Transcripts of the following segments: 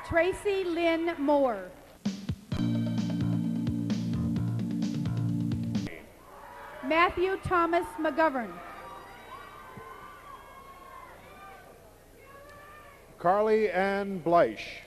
Tracy Lynn Moore. Matthew Thomas McGovern. Carly Ann Bleish.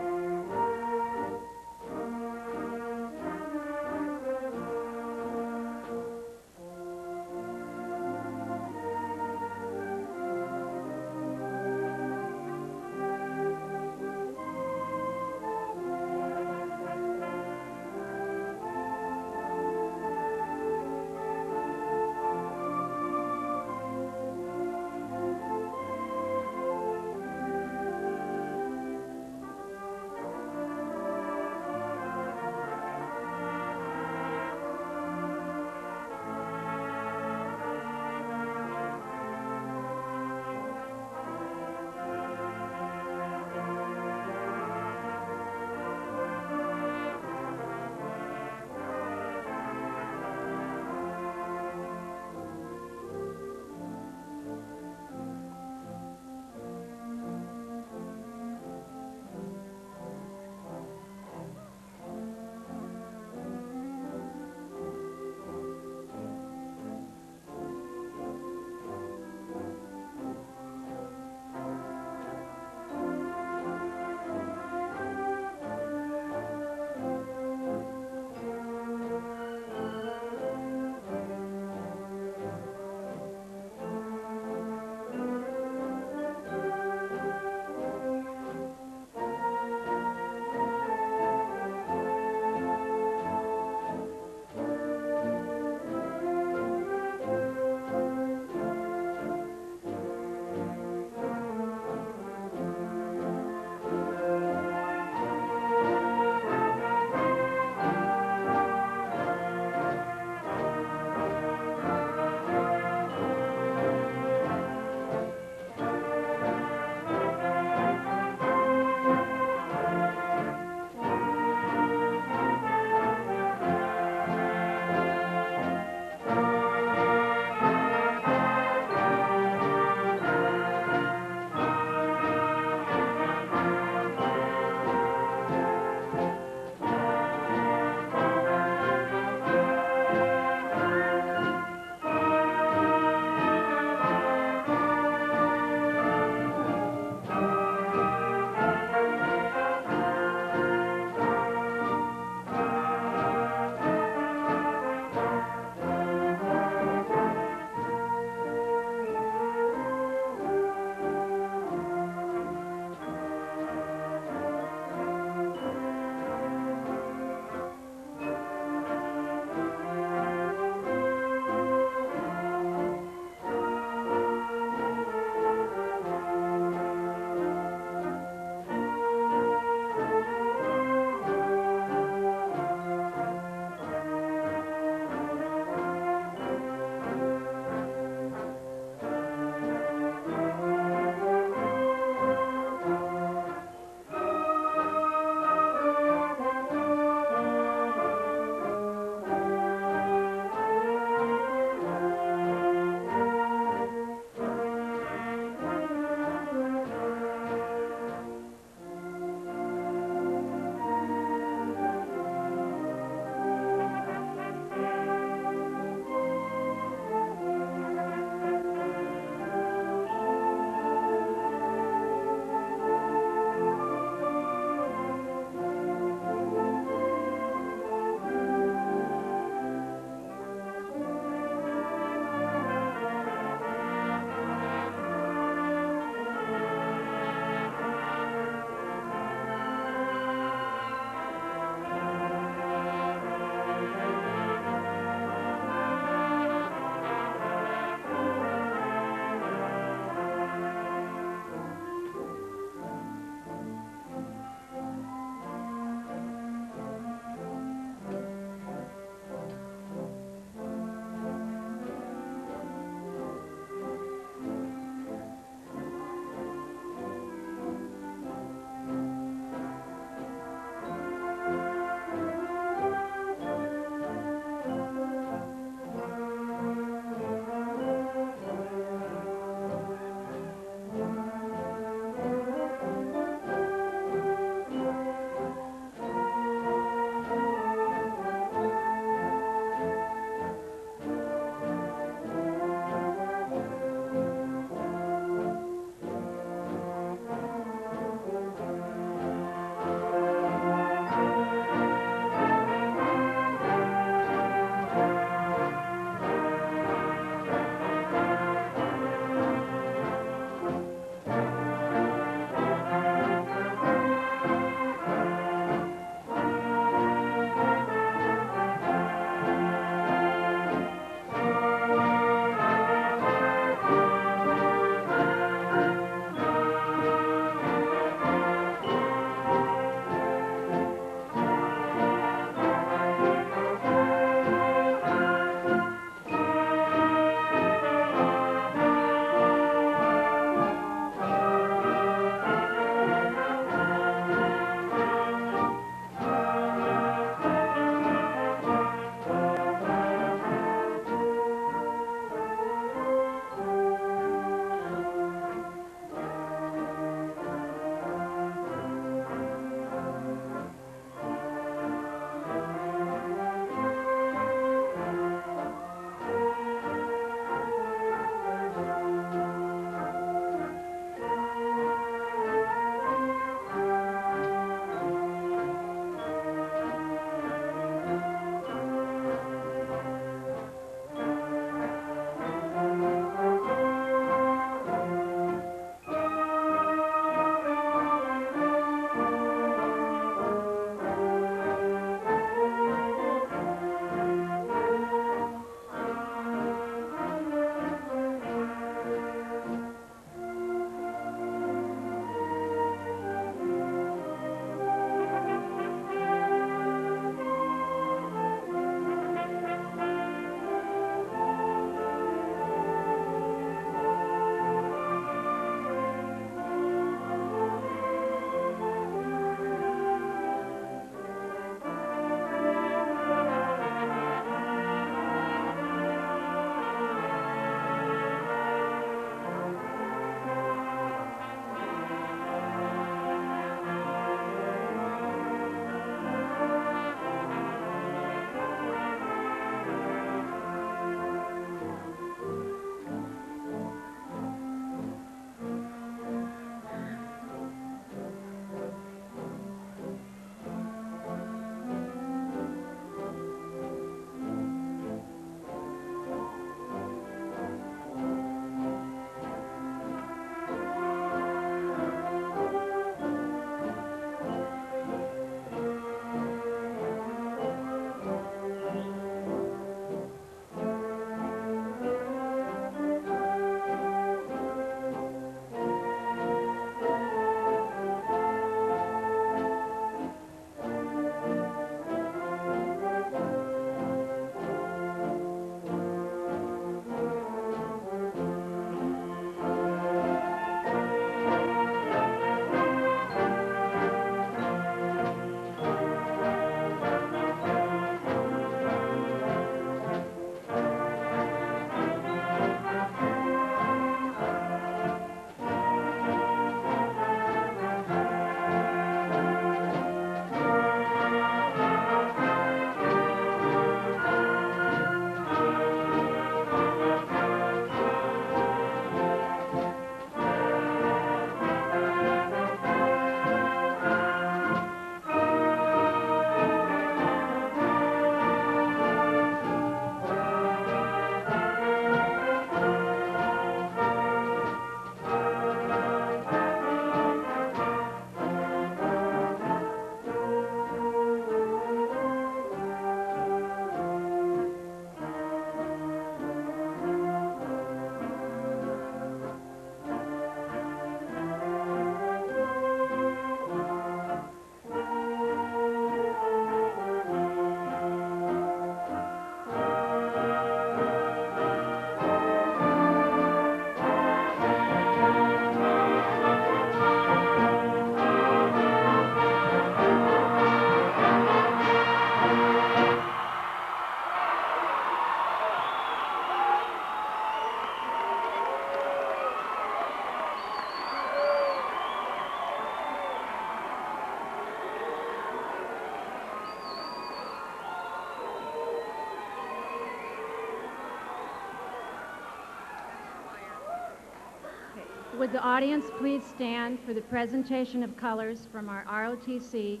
Would the audience please stand for the presentation of colors from our ROTC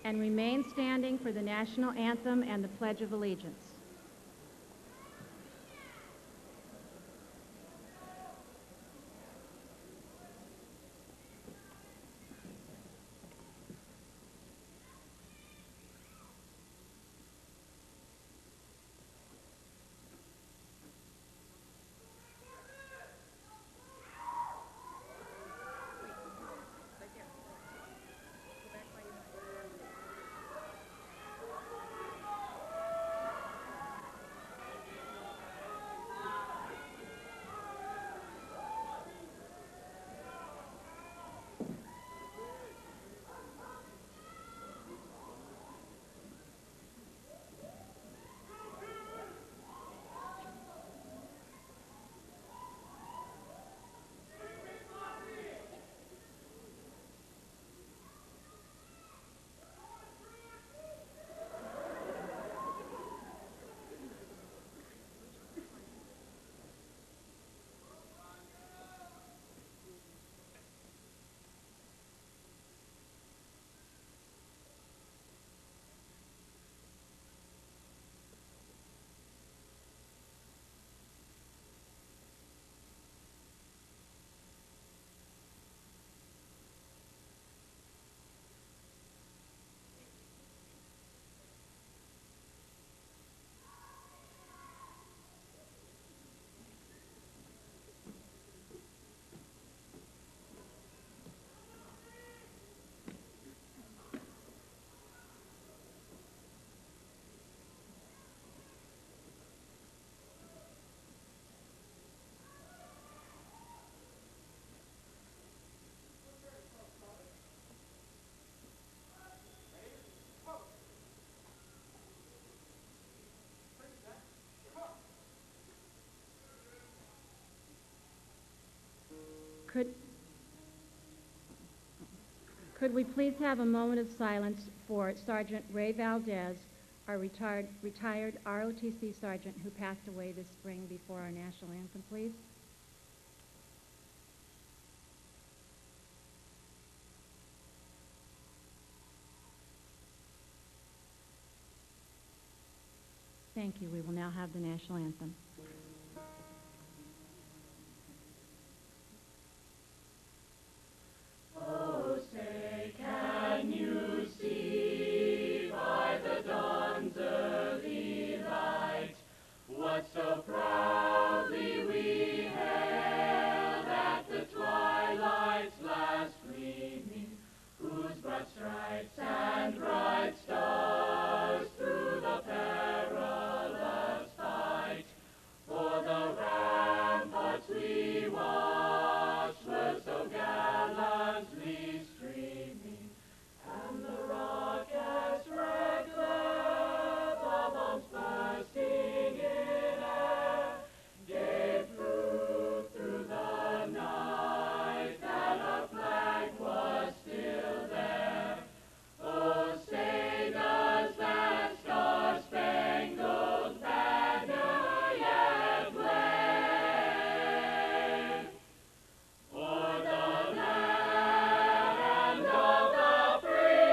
and remain standing for the national anthem and the Pledge of Allegiance. Could we please have a moment of silence for Sergeant Ray Valdez, our retired ROTC sergeant who passed away this spring before our national anthem, please? Thank you. We will now have the national anthem. Oh, say, can you see by the dawn's early light what so proudly we hailed at the twilight's last gleaming, whose broad stripes and bright stars through the perilous fight for the ramparts we watched were so gallantly streaming, and the rockets' red glare, the bombs bursting in air, gave proof through the night that our flag was still there. Oh, say does that star-spangled banner yet wave o'er the land of the free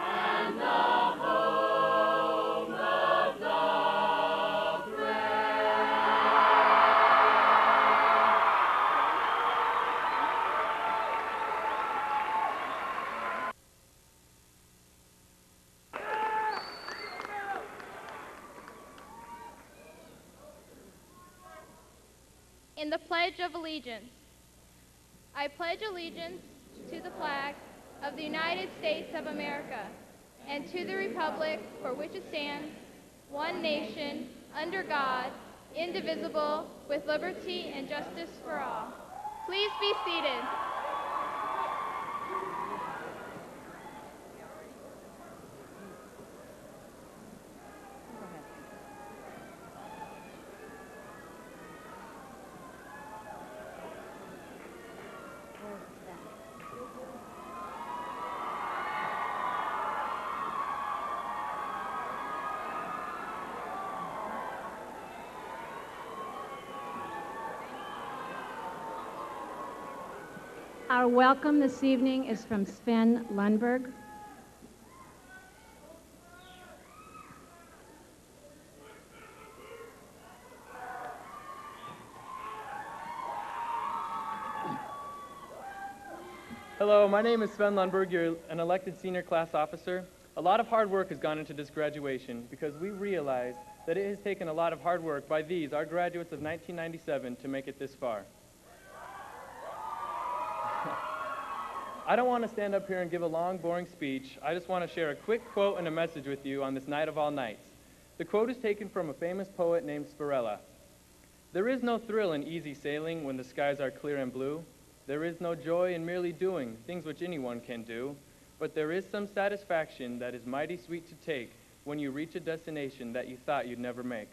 and the home of the brave? In the Pledge of Allegiance. I pledge allegiance to the flag of the United States of America and to the republic for which it stands, one nation, under God, indivisible, with liberty and justice for all. Please be seated. Our welcome this evening is from Sven Lundberg. Hello, my name is Sven Lundberg. You're an elected senior class officer. A lot of hard work has gone into this graduation because we realize that it has taken a lot of hard work by these, our graduates of 1997, to make it this far. I don't want to stand up here and give a long, boring speech. I just want to share a quick quote and a message with you on this night of all nights. The quote is taken from a famous poet named Spirella. There is no thrill in easy sailing when the skies are clear and blue. There is no joy in merely doing things which anyone can do, but there is some satisfaction that is mighty sweet to take when you reach a destination that you thought you'd never make.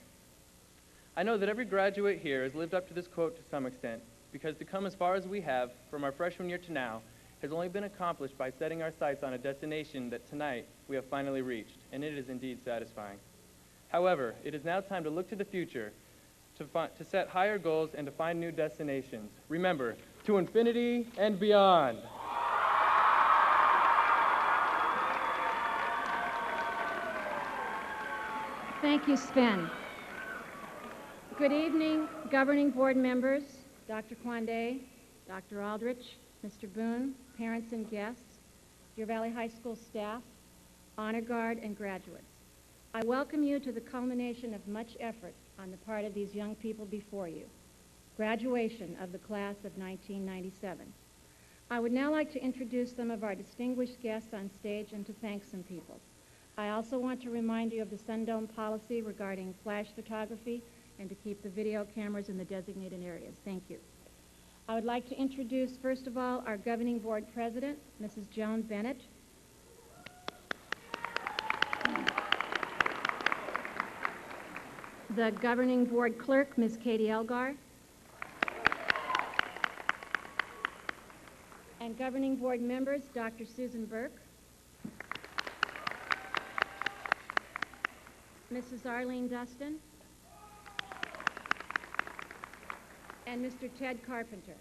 I know that every graduate here has lived up to this quote to some extent, because to come as far as we have, from our freshman year to now, has only been accomplished by setting our sights on a destination that tonight we have finally reached, and it is indeed satisfying. However, it is now time to look to the future, to set higher goals and to find new destinations. Remember, to infinity and beyond. Thank you, Sven. Good evening, governing board members, Dr. Quande, Dr. Aldrich, Mr. Boone, parents and guests, Deer Valley High School staff, honor guard, and graduates. I welcome you to the culmination of much effort on the part of these young people before you, graduation of the class of 1997. I would now like to introduce some of our distinguished guests on stage and to thank some people. I also want to remind you of the Sundome policy regarding flash photography and to keep the video cameras in the designated areas. Thank you. I would like to introduce, first of all, our governing board president, Mrs. Joan Bennett. The governing board clerk, Ms. Katie Elgar. And governing board members, Dr. Susan Burke, Mrs. Arlene Dustin, and Mr. Ted Carpenter.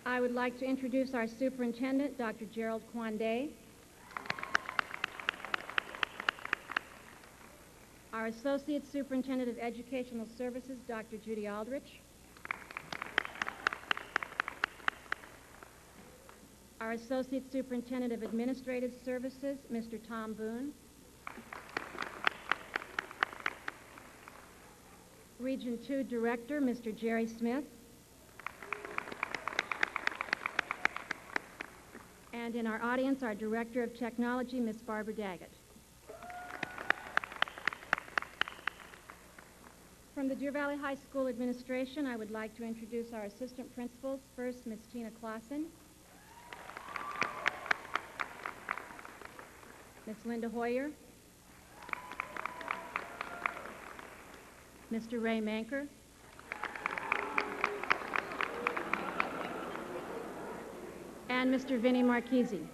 I would like to introduce our superintendent, Dr. Gerald Quande, our associate superintendent of educational services, Dr. Judy Aldrich, our associate superintendent of administrative services, Mr. Tom Boone, Region 2 Director, Mr. Jerry Smith, and in our audience, our Director of Technology, Ms. Barbara Daggett. From the Deer Valley High School administration, I would like to introduce our assistant principals. First, Ms. Tina Clausen, Ms. Linda Hoyer, Mr. Ray Manker, and Mr. Vinnie Marchese.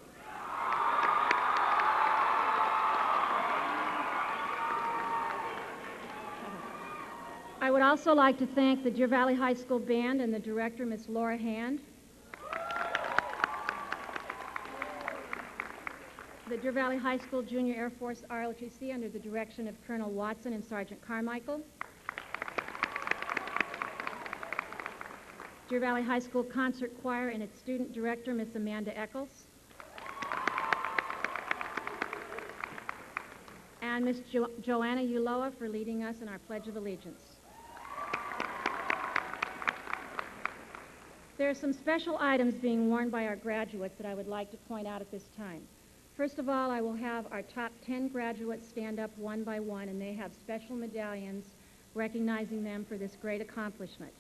I would also like to thank the Deer Valley High School Band and the director, Ms. Laura Hand, the Deer Valley High School Junior Air Force ROTC under the direction of Colonel Watson and Sergeant Carmichael, Deer Valley High School Concert Choir and its student director, Miss Amanda Eccles, and Miss Joanna Uloa for leading us in our Pledge of Allegiance. There are some special items being worn by our graduates that I would like to point out at this time. First of all, I will have our top 10 graduates stand up one by one, and they have special medallions recognizing them for this great accomplishment.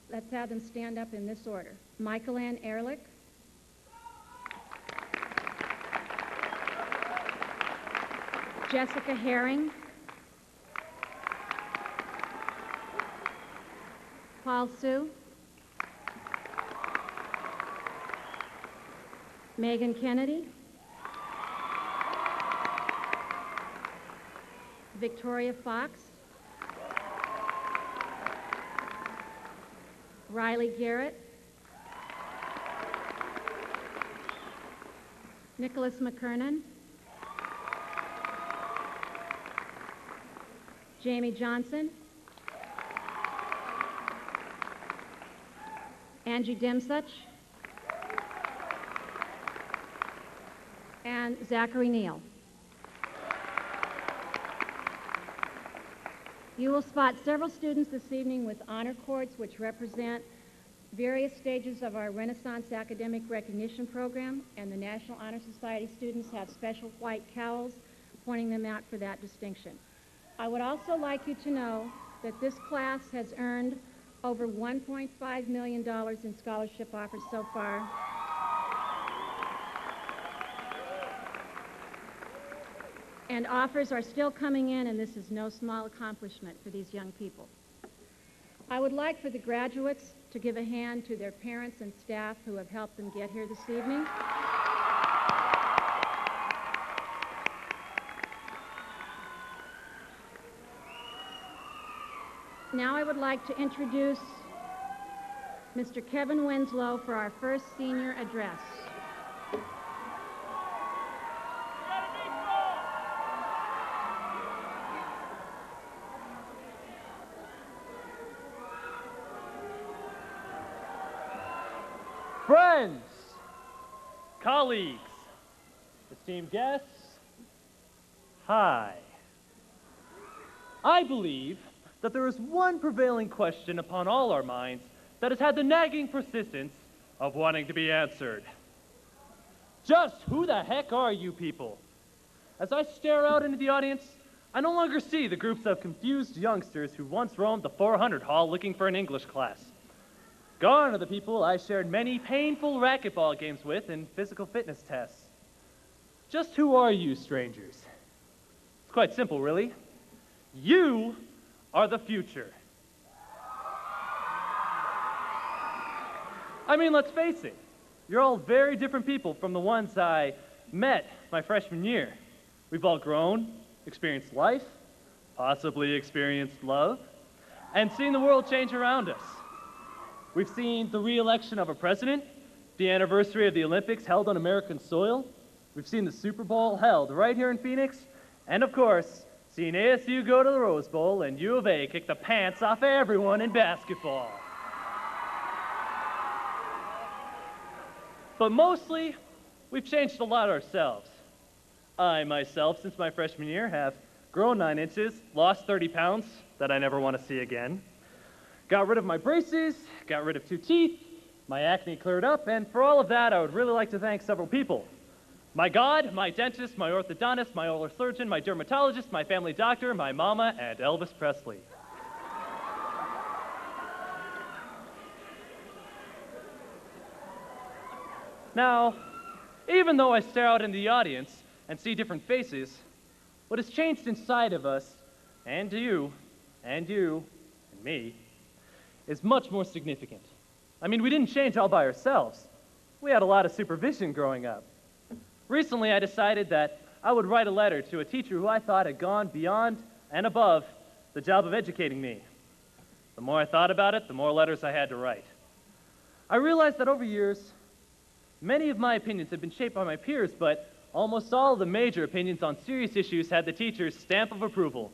Let's have them stand up in this order. Michael Ann Ehrlich, Jessica Herring, Paul Sue, Megan Kennedy, Victoria Fox, Riley Garrett, Nicholas McKernan, Jamie Johnson, Angie Dimsuch, and Zachary Neal. You will spot several students this evening with honor cords, which represent various stages of our Renaissance Academic Recognition Program, and the National Honor Society students have special white cowls pointing them out for that distinction. I would also like you to know that this class has earned over $1.5 million in scholarship offers so far. And offers are still coming in, and this is no small accomplishment for these young people. I would like for the graduates to give a hand to their parents and staff who have helped them get here this evening. Now I would like to introduce Mr. Kevin Winslow for our first senior address. Friends, colleagues, esteemed guests, hi. I believe that there is one prevailing question upon all our minds that has had the nagging persistence of wanting to be answered. Just who the heck are you people? As I stare out into the audience, I no longer see the groups of confused youngsters who once roamed the 400 hall looking for an English class. Gone are the people I shared many painful racquetball games with and physical fitness tests. Just who are you, strangers? It's quite simple, really. You are the future. I mean, let's face it. You're all very different people from the ones I met my freshman year. We've all grown, experienced life, possibly experienced love, and seen the world change around us. We've seen the re-election of a president, the anniversary of the Olympics held on American soil. We've seen the Super Bowl held right here in Phoenix, and of course, seen ASU go to the Rose Bowl and U of A kick the pants off everyone in basketball. But mostly, we've changed a lot ourselves. I, myself, since my freshman year, have grown 9 inches, lost 30 pounds that I never want to see again, got rid of my braces, got rid of 2 teeth, my acne cleared up, and for all of that, I would really like to thank several people. My God, my dentist, my orthodontist, my oral surgeon, my dermatologist, my family doctor, my mama, and Elvis Presley. Now, even though I stare out in the audience and see different faces, what has changed inside of us, and you, and me, is much more significant. I mean, we didn't change all by ourselves. We had a lot of supervision growing up. Recently, I decided that I would write a letter to a teacher who I thought had gone beyond and above the job of educating me. The more I thought about it, the more letters I had to write. I realized that over years, many of my opinions had been shaped by my peers, but almost all of the major opinions on serious issues had the teacher's stamp of approval.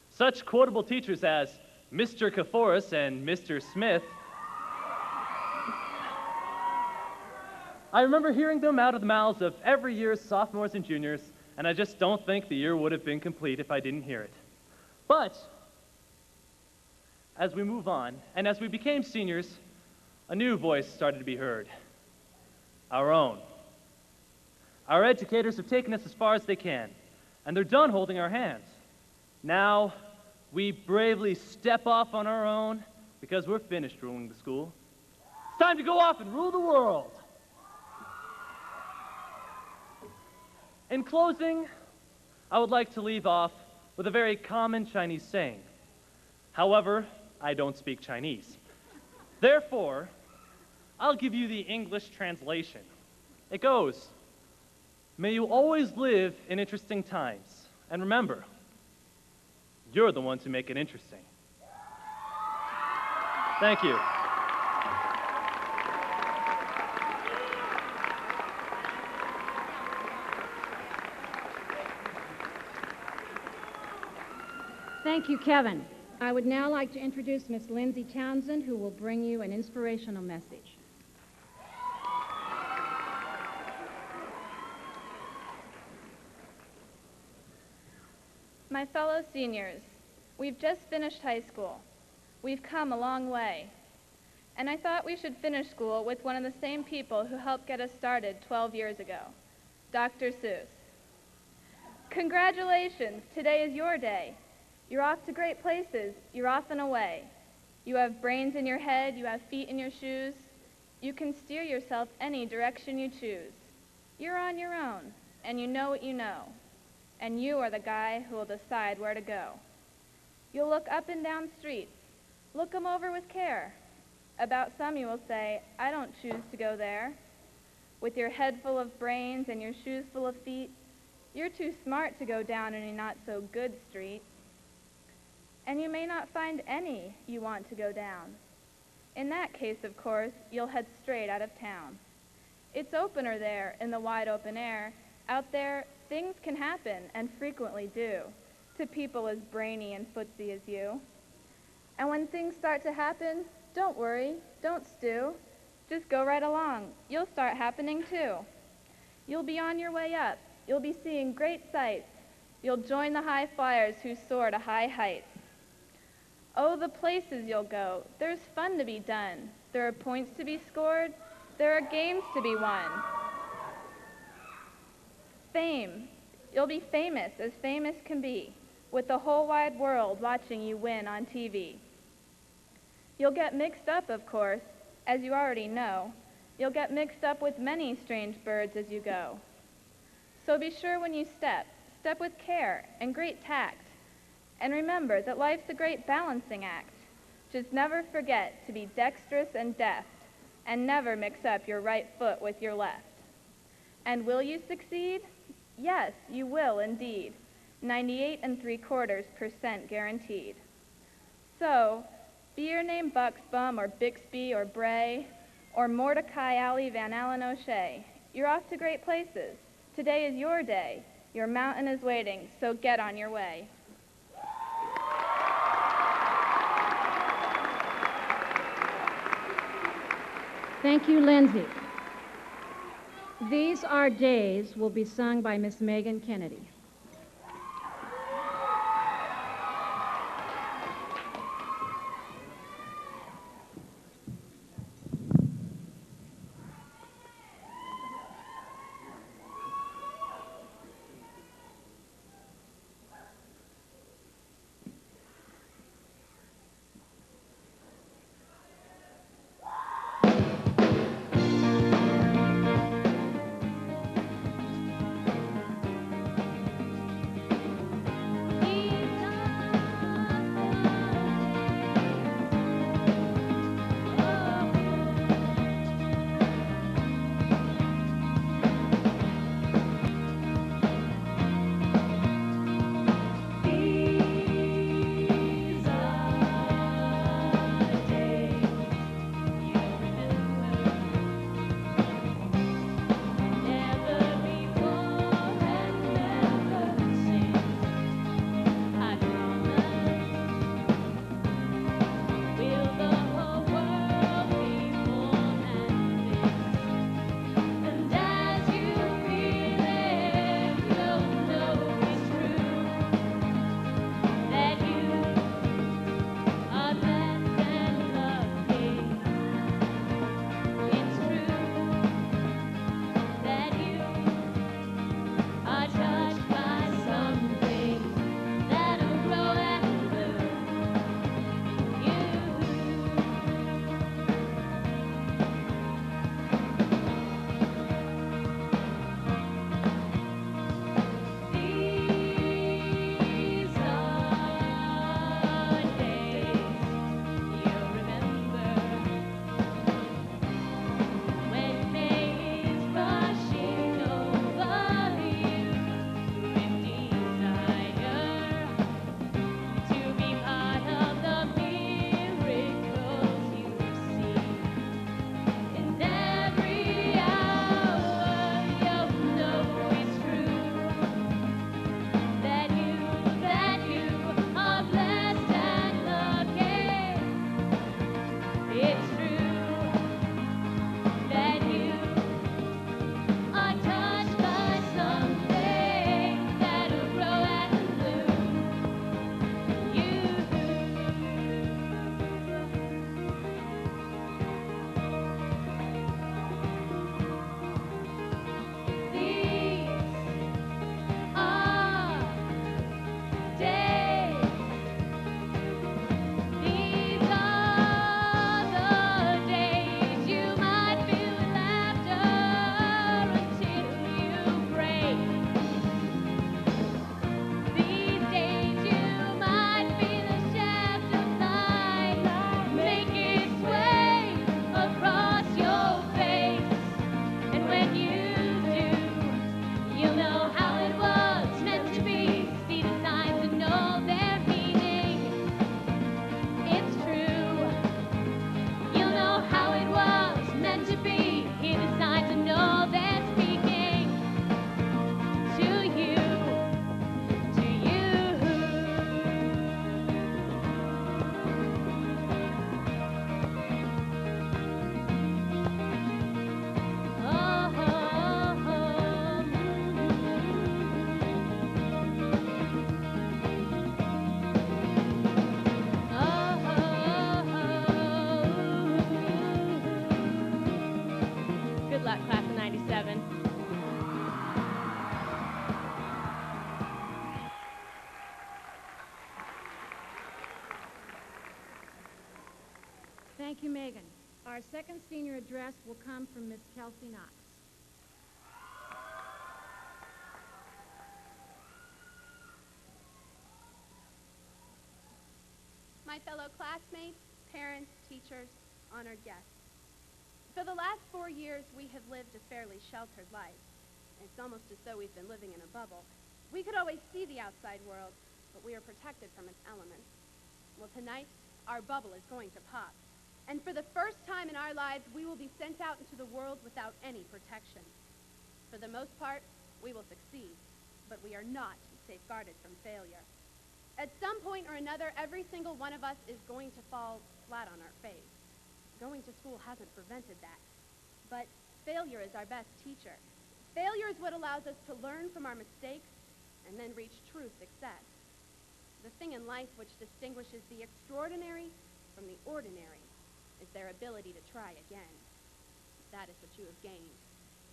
Such quotable teachers as Mr. Kaforis and Mr. Smith. I remember hearing them out of the mouths of every year's sophomores and juniors, and I just don't think the year would have been complete if I didn't hear it. But as we move on, and as we became seniors, a new voice started to be heard. Our own. Our educators have taken us as far as they can, and they're done holding our hands. Now, we bravely step off on our own because we're finished ruling the school. It's time to go off and rule the world. In closing, I would like to leave off with a very common Chinese saying. However, I don't speak Chinese. Therefore, I'll give you the English translation. It goes, may you always live in interesting times. And remember, you're the ones who make it interesting. Thank you. Thank you, Kevin. I would now like to introduce Miss Lindsay Townsend, who will bring you an inspirational message. My fellow seniors, we've just finished high school. We've come a long way. And I thought we should finish school with one of the same people who helped get us started 12 years ago, Dr. Seuss. Congratulations, today is your day. You're off to great places, you're off and away. You have brains in your head, you have feet in your shoes. You can steer yourself any direction you choose. You're on your own, and you know what you know. And you are the guy who will decide where to go. You'll look up and down streets, look them over with care. About some you will say, I don't choose to go there. With your head full of brains and your shoes full of feet, you're too smart to go down any not-so-good street. And you may not find any you want to go down. In that case, of course, you'll head straight out of town. It's opener there in the wide open air. Out there, things can happen, and frequently do, to people as brainy and footsie as you. And when things start to happen, don't worry, don't stew. Just go right along. You'll start happening too. You'll be on your way up. You'll be seeing great sights. You'll join the high flyers who soar to high heights. Oh, the places you'll go. There's fun to be done. There are points to be scored. There are games to be won. Fame. You'll be famous as famous can be, with the whole wide world watching you win on TV. You'll get mixed up, of course, as you already know. You'll get mixed up with many strange birds as you go. So be sure when you step with care and great tact. And remember that life's a great balancing act. Just never forget to be dexterous and deft, and never mix up your right foot with your left. And will you succeed? Yes, you will indeed. 98.75% guaranteed. So, be your name Buxbaum or Bixby or Bray or Mordecai Alley Van Allen O'Shea. You're off to great places. Today is your day. Your mountain is waiting, so get on your way. Thank you, Lindsay. These Are Days will be sung by Miss Megan Kennedy. Thank you, Megan. Our second senior address will come from Miss Kelsey Knox. My fellow classmates, parents, teachers, honored guests. For the last 4 years, we have lived a fairly sheltered life. It's almost as though we've been living in a bubble. We could always see the outside world, but we are protected from its elements. Well, tonight, our bubble is going to pop. And for the first time in our lives, we will be sent out into the world without any protection. For the most part, we will succeed, but we are not safeguarded from failure. At some point or another, every single one of us is going to fall flat on our face. Going to school hasn't prevented that. But failure is our best teacher. Failure is what allows us to learn from our mistakes and then reach true success. The thing in life which distinguishes the extraordinary from the ordinary is their ability to try again. That is what you have gained.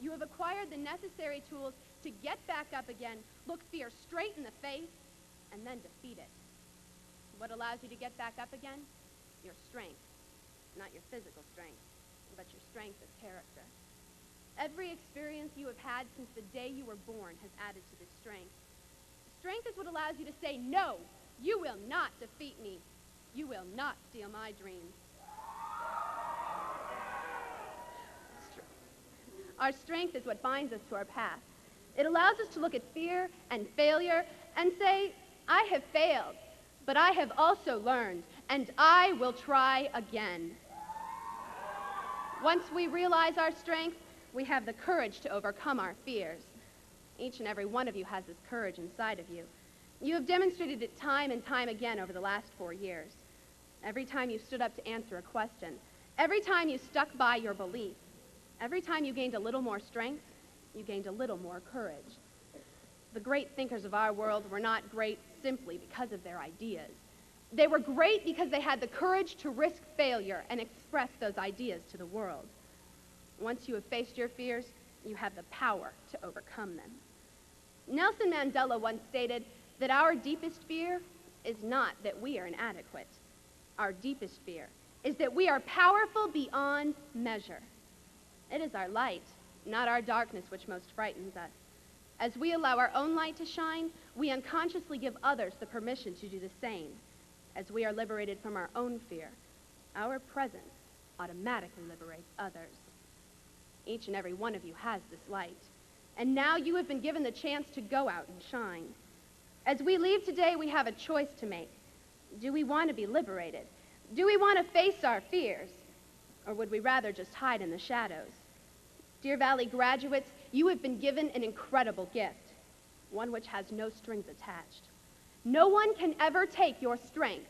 You have acquired the necessary tools to get back up again, look fear straight in the face, and then defeat it. What allows you to get back up again? Your strength. Not your physical strength, but your strength of character. Every experience you have had since the day you were born has added to this strength. Strength is what allows you to say, no, you will not defeat me. You will not steal my dreams. Our strength is what binds us to our past. It allows us to look at fear and failure and say, I have failed, but I have also learned, and I will try again. Once we realize our strength, we have the courage to overcome our fears. Each and every one of you has this courage inside of you. You have demonstrated it time and time again over the last 4 years. Every time you stood up to answer a question, every time you stuck by your belief, every time you gained a little more strength, you gained a little more courage. The great thinkers of our world were not great simply because of their ideas. They were great because they had the courage to risk failure and express those ideas to the world. Once you have faced your fears, you have the power to overcome them. Nelson Mandela once stated that our deepest fear is not that we are inadequate. Our deepest fear is that we are powerful beyond measure. It is our light, not our darkness, which most frightens us. As we allow our own light to shine, we unconsciously give others the permission to do the same. As we are liberated from our own fear, our presence automatically liberates others. Each and every one of you has this light, and now you have been given the chance to go out and shine. As we leave today, we have a choice to make. Do we want to be liberated? Do we want to face our fears? Or would we rather just hide in the shadows? Dear Valley graduates, you have been given an incredible gift, one which has no strings attached. No one can ever take your strength,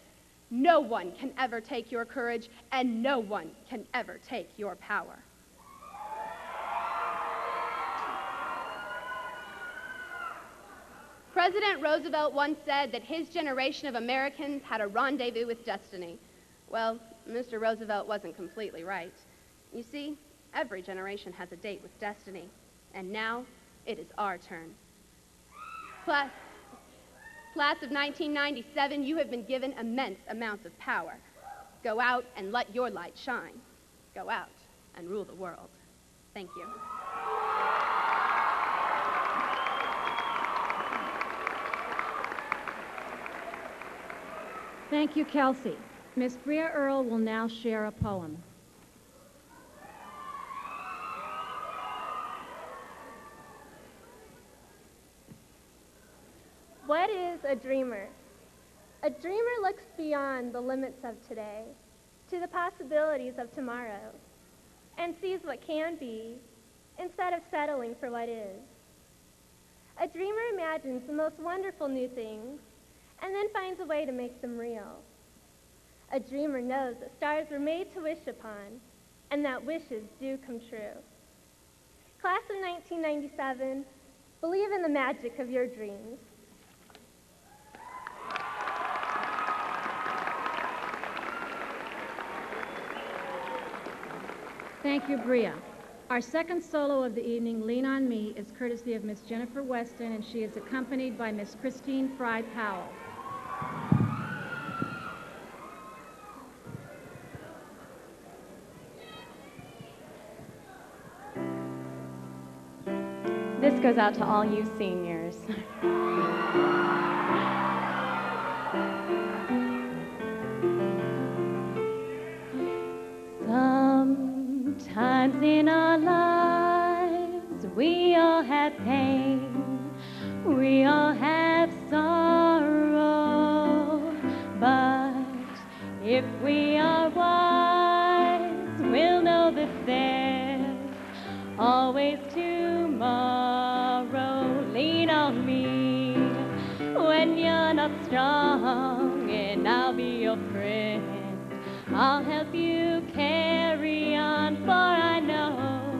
no one can ever take your courage, and no one can ever take your power. President Roosevelt once said that his generation of Americans had a rendezvous with destiny. Well, Mr. Roosevelt wasn't completely right. You see, every generation has a date with destiny, and now it is our turn. Class of 1997, you have been given immense amounts of power. Go out and let your light shine. Go out and rule the world. Thank you. Thank you, Kelsey. Miss Bria Earle will now share a poem. What is a dreamer? A dreamer looks beyond the limits of today to the possibilities of tomorrow and sees what can be instead of settling for what is. A dreamer imagines the most wonderful new things and then finds a way to make them real. A dreamer knows that stars were made to wish upon and that wishes do come true. Class of 1997, believe in the magic of your dreams. Thank you, Bria. Our second solo of the evening, Lean on Me, is courtesy of Miss Jennifer Weston, and she is accompanied by Miss Christine Fry Powell. This goes out to all you seniors. Sometimes in our lives we all have pain, we all have sorrow, but if we are wise, we'll know that there's always tomorrow. Lean on me when you're not strong, and I'll be your friend. I'll help you carry on, for I know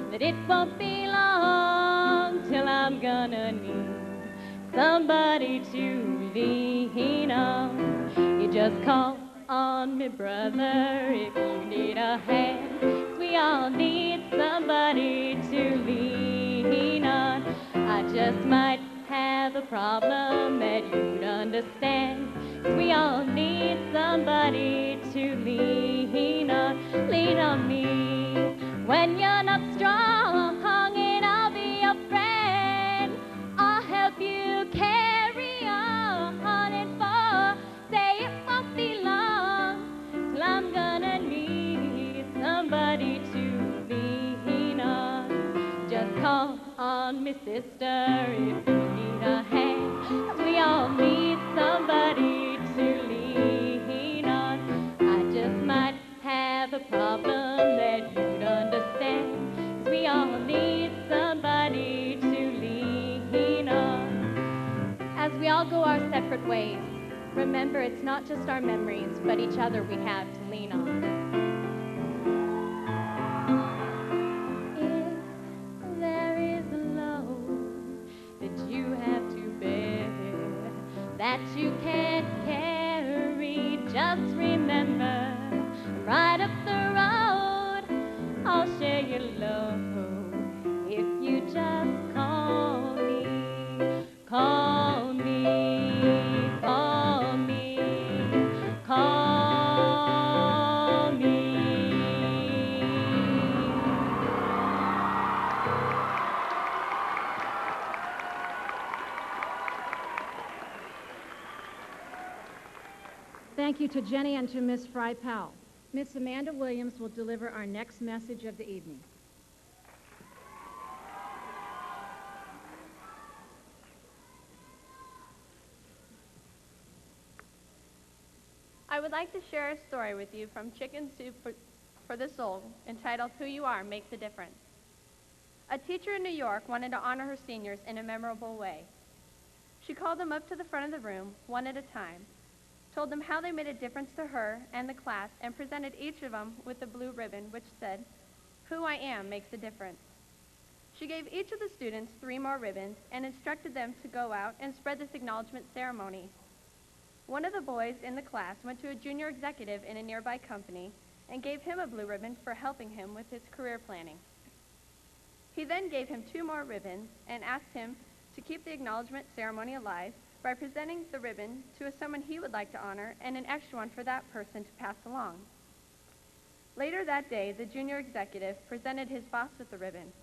that it won't be long till I'm gonna need somebody to lean on. You just call on me, brother, if you need a hand. 'Cause we all need somebody to lean on. I just might have a problem that you'd understand. 'Cause we all need somebody to lean on. Lean on me when you're not strong, and I'll be your friend. I'll help you carry on, and for say it won't be long till I'm gonna need somebody to lean on. Just call on me, sister, if you need a hand. 'Cause we all need somebody to lean on. I just might have a problem that you'd understand. 'Cause we all need somebody to lean on. As we all go our separate ways, remember it's not just our memories, but each other we have to lean on. If there is a load that you have to bear, that you can't carry, just remember, right up the road, I'll share your load. If you just call me, call me, call me, call me. Thank you to Jenny and to Miss Fry Powell. Miss Amanda Williams will deliver our next message of the evening. I would like to share a story with you from Chicken Soup for the Soul, entitled Who You Are Makes a Difference. A teacher in New York wanted to honor her seniors in a memorable way. She called them up to the front of the room, one at a time, told them how they made a difference to her and the class, and presented each of them with a blue ribbon which said, "Who I am makes a difference." She gave each of the students 3 more ribbons and instructed them to go out and spread this acknowledgement ceremony. One of the boys in the class went to a junior executive in a nearby company and gave him a blue ribbon for helping him with his career planning. He then gave him 2 more ribbons and asked him to keep the acknowledgement ceremony alive by presenting the ribbon to someone he would like to honor and an extra one for that person to pass along. Later that day, the junior executive presented his boss with the ribbon.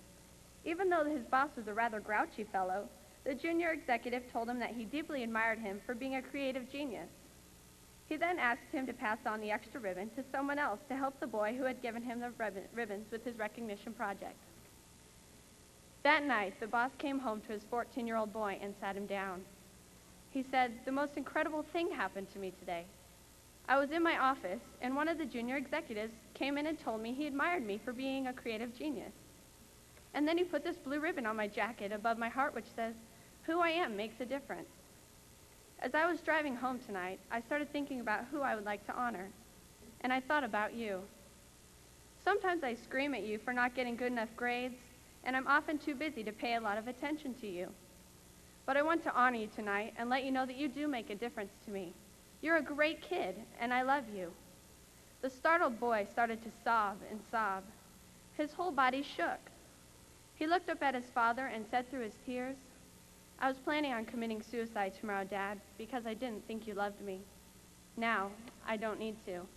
Even though his boss was a rather grouchy fellow, the junior executive told him that he deeply admired him for being a creative genius. He then asked him to pass on the extra ribbon to someone else to help the boy who had given him the ribbons with his recognition project. That night, the boss came home to his 14-year-old boy and sat him down. He said, "The most incredible thing happened to me today. I was in my office, and one of the junior executives came in and told me he admired me for being a creative genius. And then he put this blue ribbon on my jacket above my heart which says, 'Who I am makes a difference.' As I was driving home tonight, I started thinking about who I would like to honor, and I thought about you. Sometimes I scream at you for not getting good enough grades, and I'm often too busy to pay a lot of attention to you. But I want to honor you tonight and let you know that you do make a difference to me. You're a great kid, and I love you." The startled boy started to sob and sob. His whole body shook. He looked up at his father and said through his tears, "I was planning on committing suicide tomorrow, Dad, because I didn't think you loved me. Now, I don't need to."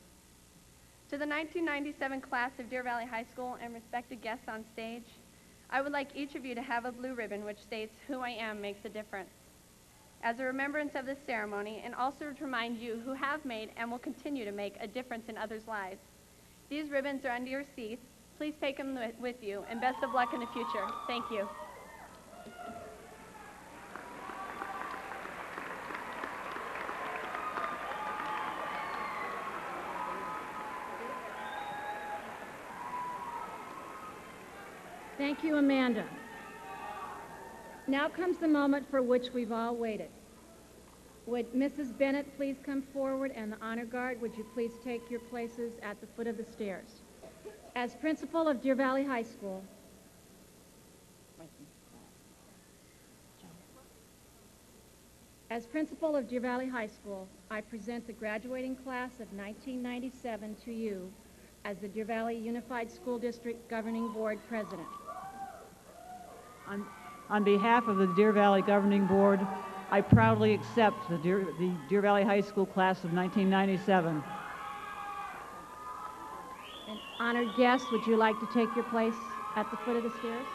To the 1997 class of Deer Valley High School and respected guests on stage, I would like each of you to have a blue ribbon which states, "Who I am makes a difference." As a remembrance of this ceremony, and also to remind you who have made and will continue to make a difference in others' lives. These ribbons are under your seats. Please take them with you, and best of luck in the future. Thank you. Thank you, Amanda. Now comes the moment for which we've all waited. Would Mrs. Bennett please come forward, and the honor guard, would you please take your places at the foot of the stairs? As principal of Deer Valley High School, I present the graduating class of 1997 to you as the Deer Valley Unified School District Governing Board President. On behalf of the Deer Valley Governing Board, I proudly accept the Deer Valley High School class of 1997. And honored guests, would you like to take your place at the foot of the stairs?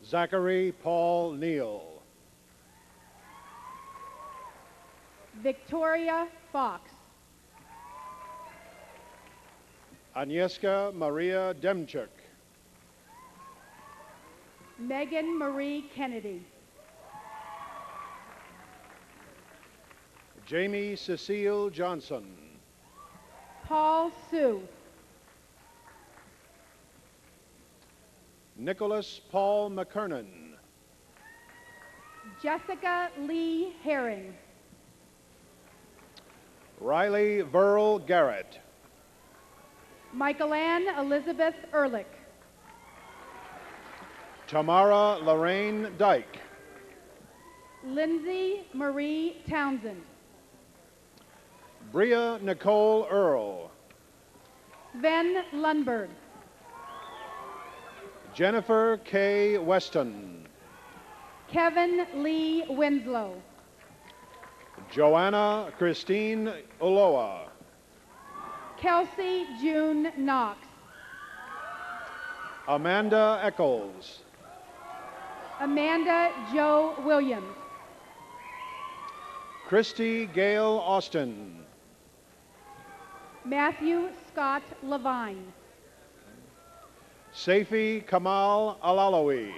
Zachary Paul Neal. Victoria Fox. Agnieszka Maria Demchuk. Megan Marie Kennedy. Jamie Cecile Johnson. Paul Sue. Nicholas Paul McKernan. Jessica Lee Herring. Riley Verl Garrett. Michael-Ann Elizabeth Ehrlich. Tamara Lorraine Dyke. Lindsay Marie Townsend. Bria Nicole Earl. Sven Lundberg. Jennifer K. Weston. Kevin Lee Winslow. Joanna Christine Uloa. Kelsey June Knox. Amanda Eccles. Amanda Jo Williams. Christy Gail Austin. Matthew Scott Levine. Saifi Kamal Alalawi.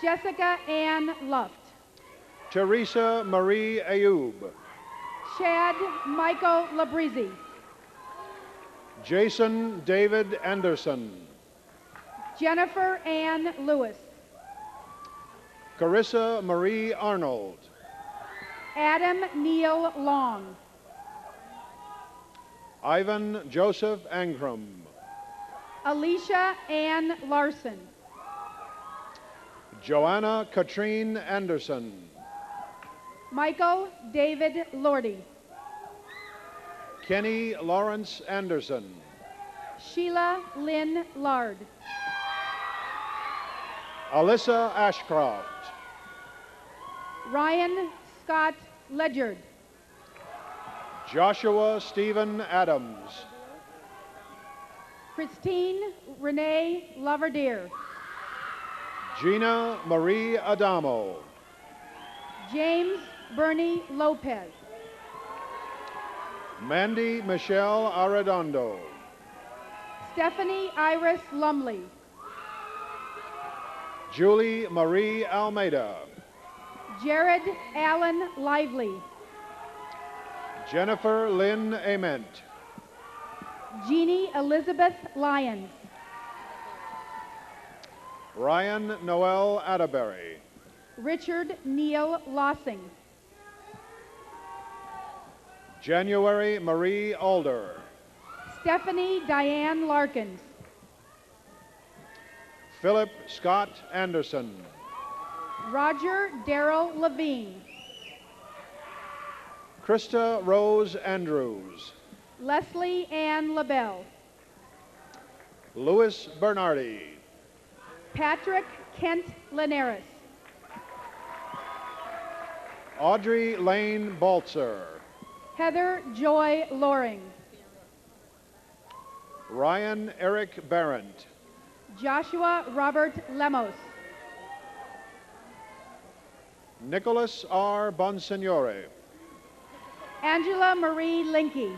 Jessica Ann Luft. Teresa Marie Ayub. Chad Michael Labrizzi. Jason David Anderson. Jennifer Ann Lewis. Carissa Marie Arnold. Adam Neil Long. Ivan Joseph Angrum. Alicia Ann Larson. Joanna Katrine Anderson. Michael David Lordy. Kenny Lawrence Anderson. Sheila Lynn Lard. Alyssa Ashcroft. Ryan Scott Ledyard. Joshua Stephen Adams. Christine Renee Loverdeer. Gina Marie Adamo. James Bernie Lopez. Mandy Michelle Arredondo. Stephanie Iris Lumley. Julie Marie Almeida. Jared Allen Lively. Jennifer Lynn Ament. Jeannie Elizabeth Lyons. Ryan Noel Atterbury. Richard Neil Lossing. January Marie Alder. Stephanie Diane Larkins. Philip Scott Anderson. Roger Darrell Levine. Krista Rose Andrews. Leslie Ann LaBelle. Louis Bernardi. Patrick Kent Linares. Audrey Lane Baltzer. Heather Joy Loring. Ryan Eric Barrent. Joshua Robert Lemos. Nicholas R. Bonsignore. Angela Marie Linky.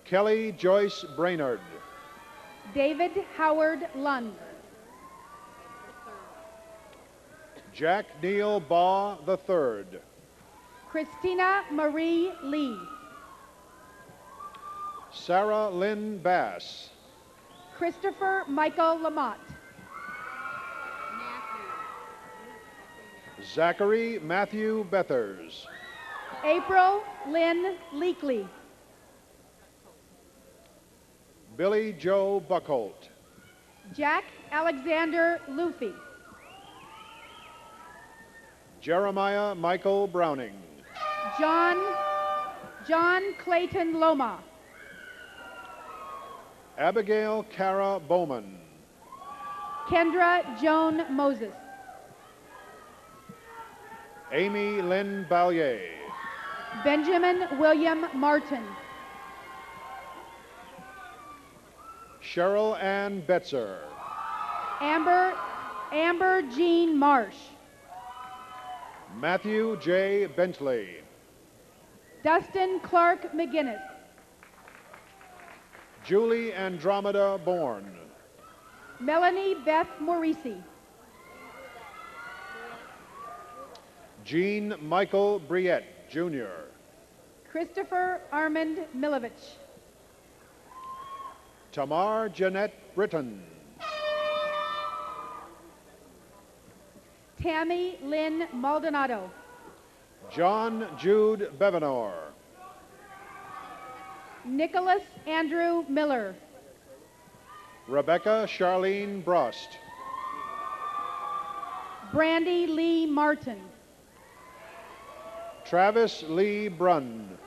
Kelly Joyce Brainerd. David Howard Lund. Jack Neal Baugh III. Christina Marie Lee. Sarah Lynn Bass. Christopher Michael Lamott. Zachary Matthew Bethers. April Lynn Leakley. Billy Joe Buckholt. Jack Alexander Luffy. Jeremiah Michael Browning. John Clayton Loma. Abigail Cara Bowman. Kendra Joan Moses. Amy Lynn Ballier. Benjamin William Martin. Cheryl Ann Betzer. Amber Jean Marsh. Matthew J. Bentley. Dustin Clark McGinnis. Julie Andromeda Bourne. Melanie Beth Morisi. Jean Michael Briette, Jr. Christopher Armand Milovich. Tamar Jeanette Britton. Tammy Lynn Maldonado. John Jude Bevanor. Nicholas Andrew Miller. Rebecca Charlene Brost. Brandy Lee Martin. Travis Lee Brunn.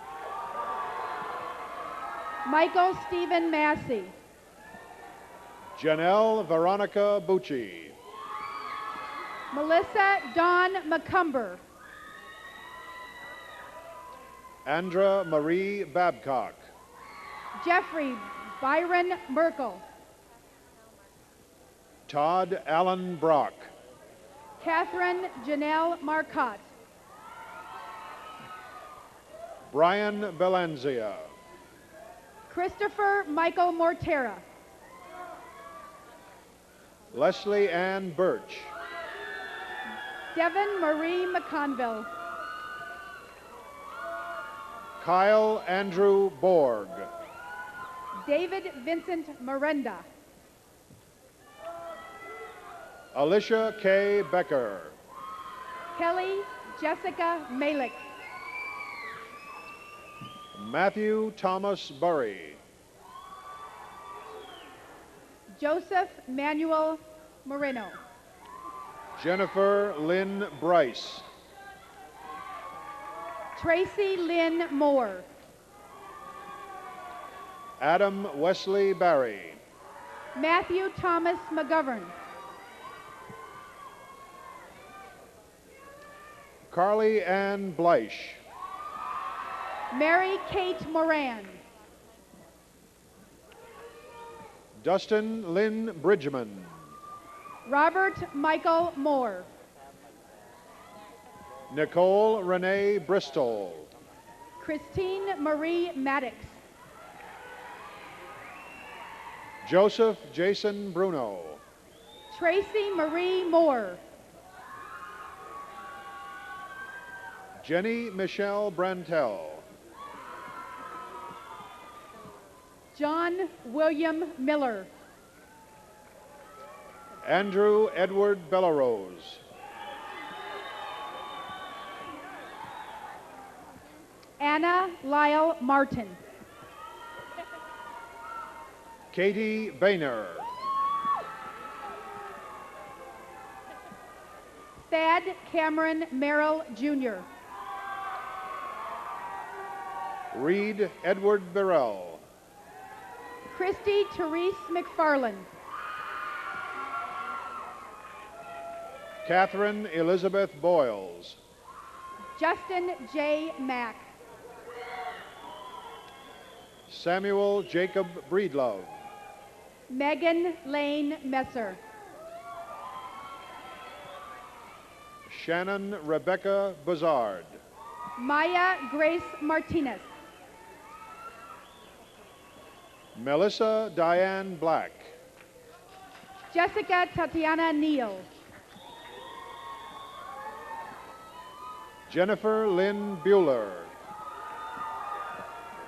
Michael Stephen Massey. Janelle Veronica Bucci. Melissa Dawn McCumber. Andra Marie Babcock. Jeffrey Byron Merkel. Todd Allen Brock. Catherine Janelle Marcotte. Brian Belanzia. Christopher Michael Mortera. Leslie Ann Birch. Devin Marie McConville. Kyle Andrew Borg. David Vincent Miranda. Alicia K. Becker. Kelly Jessica Malik. Matthew Thomas Burry. Joseph Manuel Moreno. Jennifer Lynn Bryce. Tracy Lynn Moore. Adam Wesley Barry. Matthew Thomas McGovern. Carly Ann Bleish. Mary Kate Moran. Dustin Lynn Bridgman. Robert Michael Moore. Nicole Renee Bristol. Christine Marie Maddox. Joseph Jason Bruno. Tracy Marie Moore. Jenny Michelle Brantel. John William Miller. Andrew Edward Bellarose. Anna Lyle Martin. Katie Boehner. Thad Cameron Merrill, Jr. Reed Edward Burrell. Christy Therese McFarland. Catherine Elizabeth Boyles. Justin J. Mack. Samuel Jacob Breedlove. Megan Lane Messer. Shannon Rebecca Bazard. Maya Grace Martinez. Melissa Diane Black. Jessica Tatiana Neal. Jennifer Lynn Bueller.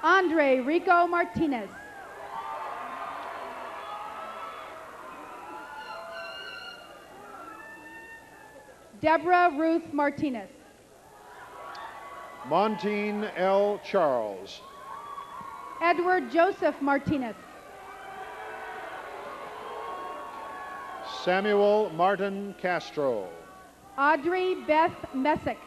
Andre Rico Martinez. Deborah Ruth Martinez. Montine L. Charles. Edward Joseph Martinez. Samuel Martin Castro. Audrey Beth Messick.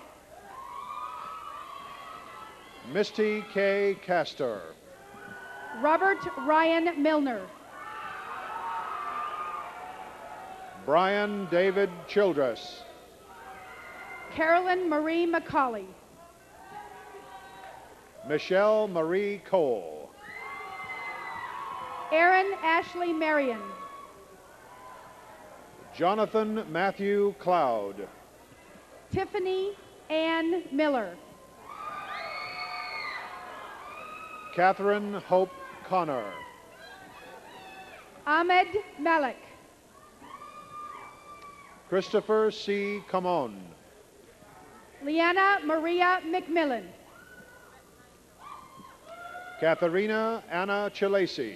Misty K. Castor. Robert Ryan Milner. Brian David Childress. Carolyn Marie McCauley. Michelle Marie Cole. Aaron Ashley Marion. Jonathan Matthew Cloud. Tiffany Ann Miller. Catherine Hope Connor. Ahmed Malik. Christopher C. Camon. Leanna Maria McMillan. Katharina Anna Chilesi.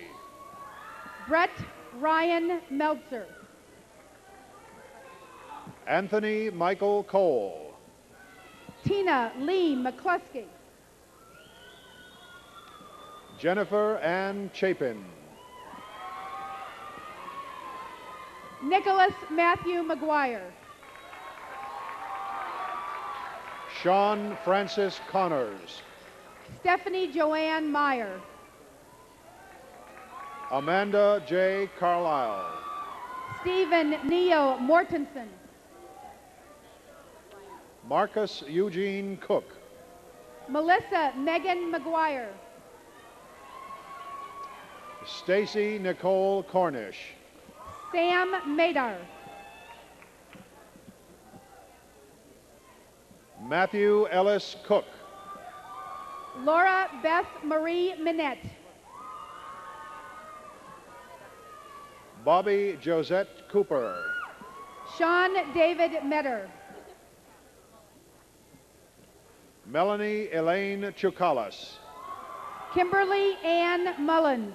Brett Ryan Meltzer. Anthony Michael Cole. Tina Lee McCluskey. Jennifer Ann Chapin. Nicholas Matthew McGuire. Sean Francis Connors. Stephanie Joanne Meyer. Amanda J. Carlisle. Stephen Neo Mortensen. Marcus Eugene Cook. Melissa Megan McGuire. Stacy Nicole Cornish. Sam Madar. Matthew Ellis Cook. Laura Beth Marie Minette. Bobby Josette Cooper. Sean David Metter. Melanie Elaine Chukalas. Kimberly Ann Mullins.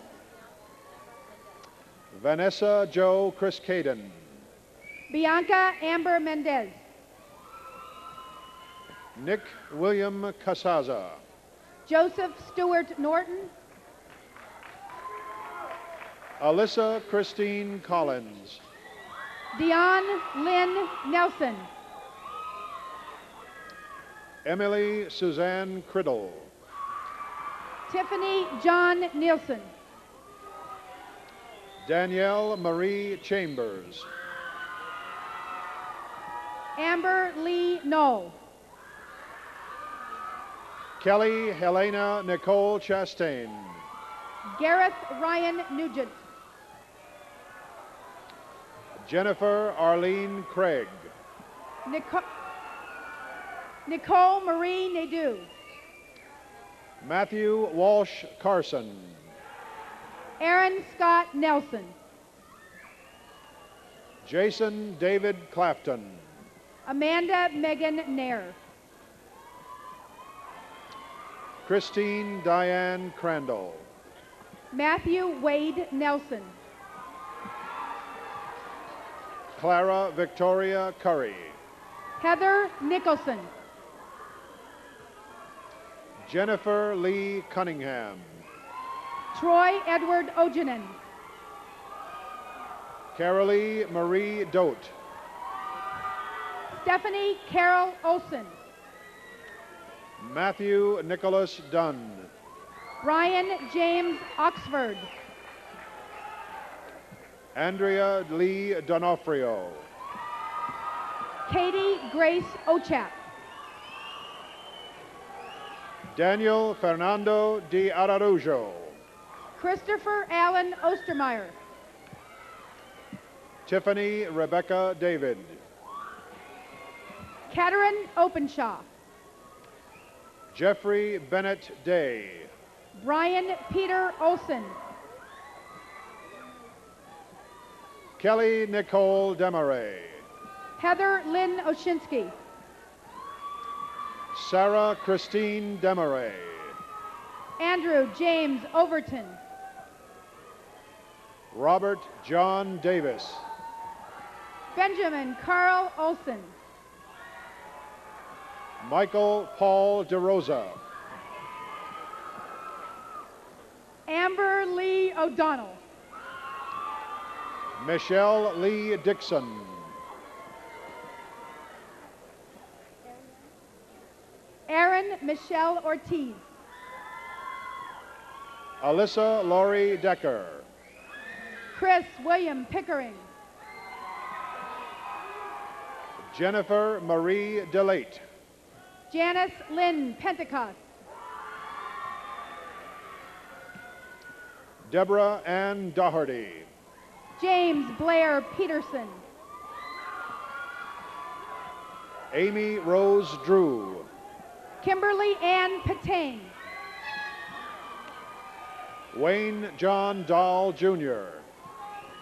Vanessa Joe Chris Caden. Bianca Amber Mendez. Nick William Casaza. Joseph Stewart Norton. Alyssa Christine Collins. Dion Lynn Nelson. Emily Suzanne Criddle. Tiffany John Nielsen. Danielle Marie Chambers. Amber Lee Knoll. Kelly Helena Nicole Chastain. Gareth Ryan Nugent. Jennifer Arlene Craig. Nicole Marie Nadeau. Matthew Walsh Carson. Aaron Scott Nelson. Jason David Clafton. Amanda Megan Nair. Christine Diane Crandall. Matthew Wade Nelson. Clara Victoria Curry. Heather Nicholson. Jennifer Lee Cunningham. Troy Edward Ojanen. Carolee Marie Dote. Stephanie Carol Olson. Matthew Nicholas Dunn. Ryan James Oxford. Andrea Lee Donofrio. Katie Grace Ochap. Daniel Fernando de Araújo. Christopher Allen Ostermeyer. Tiffany Rebecca David. Katherine Openshaw. Jeffrey Bennett Day. Brian Peter Olson. Kelly Nicole Demaray. Heather Lynn Oshinsky. Sarah Christine Demaray. Andrew James Overton. Robert John Davis. Benjamin Carl Olson. Michael Paul DeRosa. Amber Lee O'Donnell. Michelle Lee Dixon. Erin Michelle Ortiz. Alyssa Laurie Decker. Chris William Pickering. Jennifer Marie DeLate. Janice Lynn Pentecost. Deborah Ann Doherty. James Blair Peterson. Amy Rose Drew. Kimberly Ann Patang. Wayne John Dahl Jr.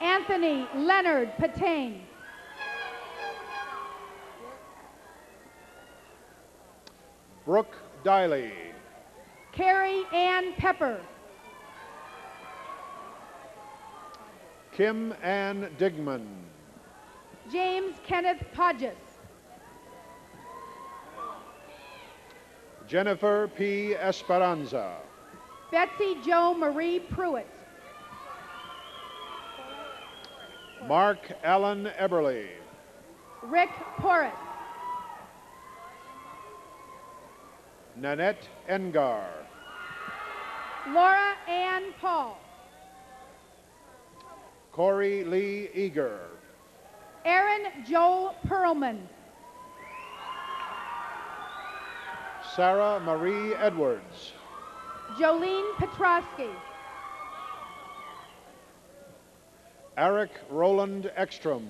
Anthony Leonard Patang. Brooke Diley. Carrie Ann Pepper. Kim Ann Digman. James Kenneth Podges. Jennifer P. Esperanza. Betsy Jo Marie Pruitt. Mark Allen Eberly. Rick Porras. Nanette Engar. Laura Ann Paul. Corey Lee Eager. Aaron Joel Perlman. Sarah Marie Edwards. Jolene Petrosky. Eric Roland Ekstrom.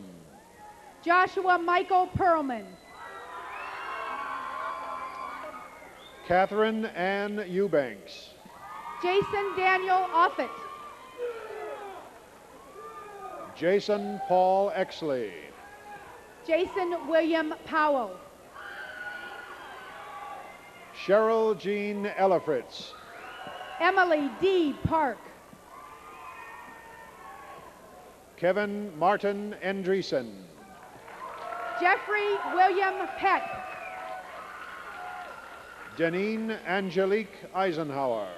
Joshua Michael Perlman. Catherine Ann Eubanks. Jason Daniel Offit. Jason Paul Exley. Jason William Powell. Cheryl Jean Ellifritz. Emily D. Park. Kevin Martin Andreessen. Jeffrey William Peck. Deneen Angelique Eisenhower.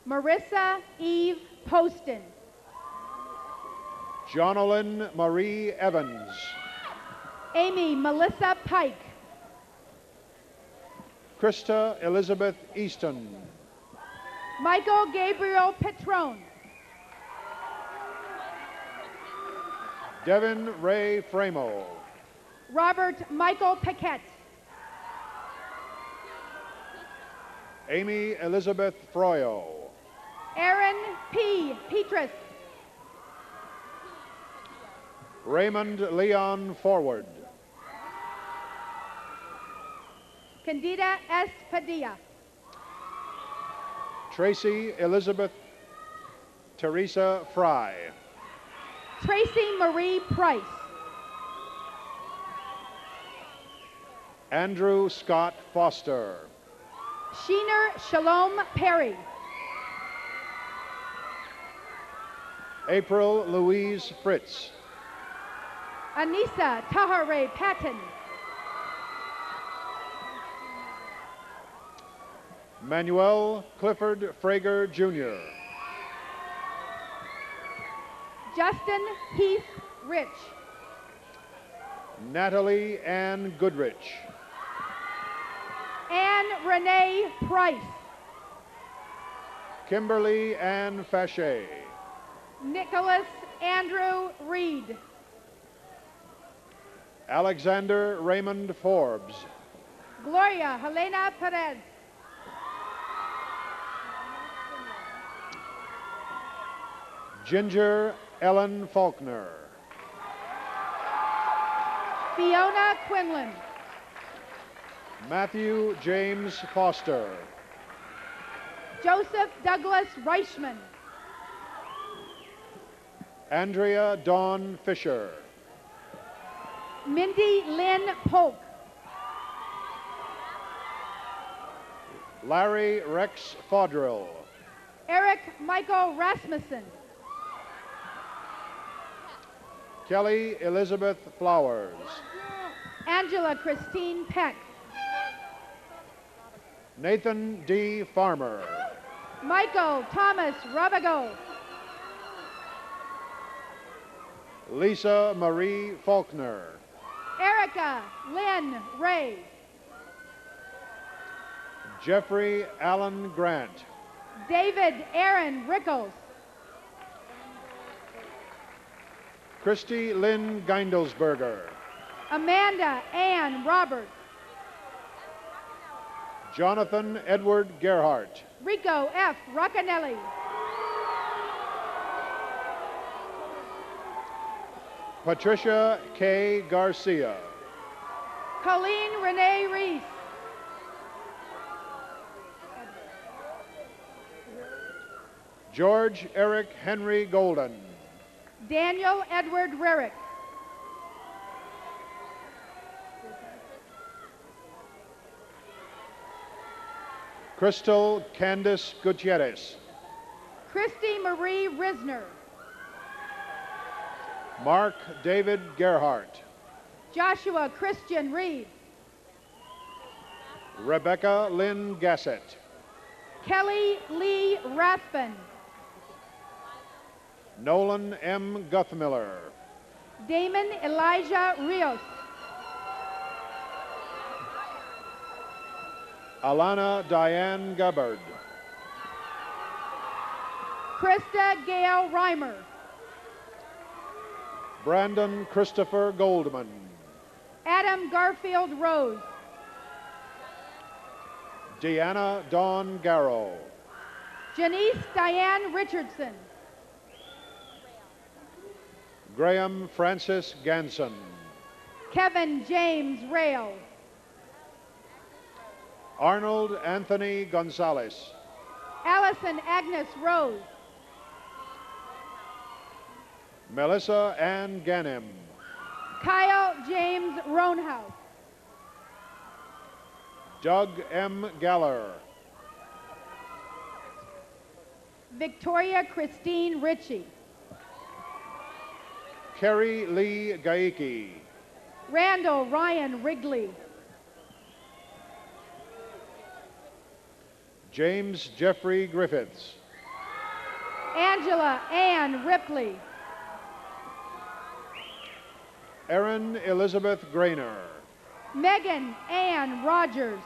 Marissa Eve Poston. Jonalyn Marie Evans. Amy Melissa Pike. Krista Elizabeth Easton. Michael Gabriel Petrone. Devin Ray Framo. Robert Michael Paquette. Amy Elizabeth Froyo. Aaron P. Petrus. Raymond Leon Forward. Candida S. Padilla. Tracy Elizabeth Teresa Fry. Tracy Marie Price. Andrew Scott Foster. Sheener Shalom Perry. April Louise Fritz. Anissa Tahare Patton. Manuel Clifford Frager Jr. Justin Heath Rich. Natalie Ann Goodrich. Anne Renee Price. Kimberly Ann Fachet. Nicholas Andrew Reed. Alexander Raymond Forbes. Gloria Helena Perez. Ginger Ellen Faulkner. Fiona Quinlan. Matthew James Foster. Joseph Douglas Reichman. Andrea Dawn Fisher. Mindy Lynn Polk. Larry Rex Fodrill. Eric Michael Rasmussen. Kelly Elizabeth Flowers. Angela Christine Peck. Nathan D. Farmer. Michael Thomas Rabago. Lisa Marie Faulkner. Erica Lynn Ray. Jeffrey Allen Grant. David Aaron Rickles. Christy Lynn Geindelsberger. Amanda Ann Roberts. Jonathan Edward Gerhart. Rico F. Roccanelli. Patricia K. Garcia. Colleen Renee Reese. George Eric Henry Golden. Daniel Edward Rarick. Crystal Candice Gutierrez. Christy Marie Risner. Mark David Gerhart. Joshua Christian Reed. Rebecca Lynn Gassett. Kelly Lee Rathbun. Nolan M. Guthmiller. Damon Elijah Rios. Alana Diane Gubbard. Krista Gail Reimer. Brandon Christopher Goldman. Adam Garfield Rose. Deanna Dawn Garrow. Janice Diane Richardson. Graham Francis Ganson. Kevin James Rail. Arnold Anthony Gonzalez. Allison Agnes Rose. Melissa Ann Ganem. Kyle James Roanhouse. Doug M. Galler. Victoria Christine Ritchie. Kerry Lee Gaiki. Randall Ryan Wrigley. James Jeffrey Griffiths. Angela Ann Ripley. Erin Elizabeth Grainer. Megan Ann Rogers.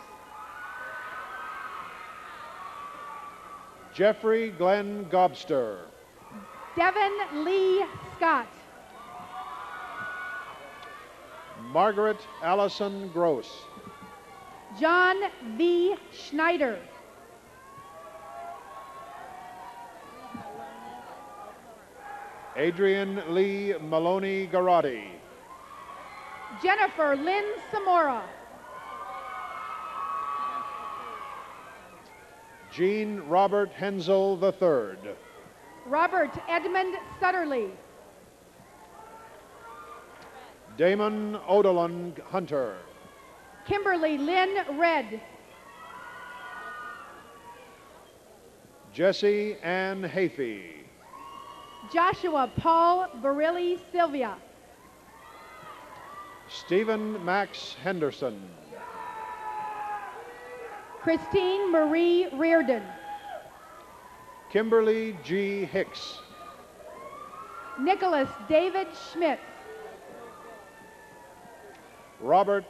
Jeffrey Glenn Gobster. Devin Lee Scott. Margaret Allison Gross. John V. Schneider. Adrian Lee Maloney Garotti. Jennifer Lynn Samora. Jean Robert Hensel III. Robert Edmund Sutterly. Damon Odolon Hunter. Kimberly Lynn Red. Jesse Ann Hafey. Joshua Paul Barilli Sylvia. Stephen Max Henderson. Christine Marie Reardon. Kimberly G. Hicks. Nicholas David Schmitz. Robert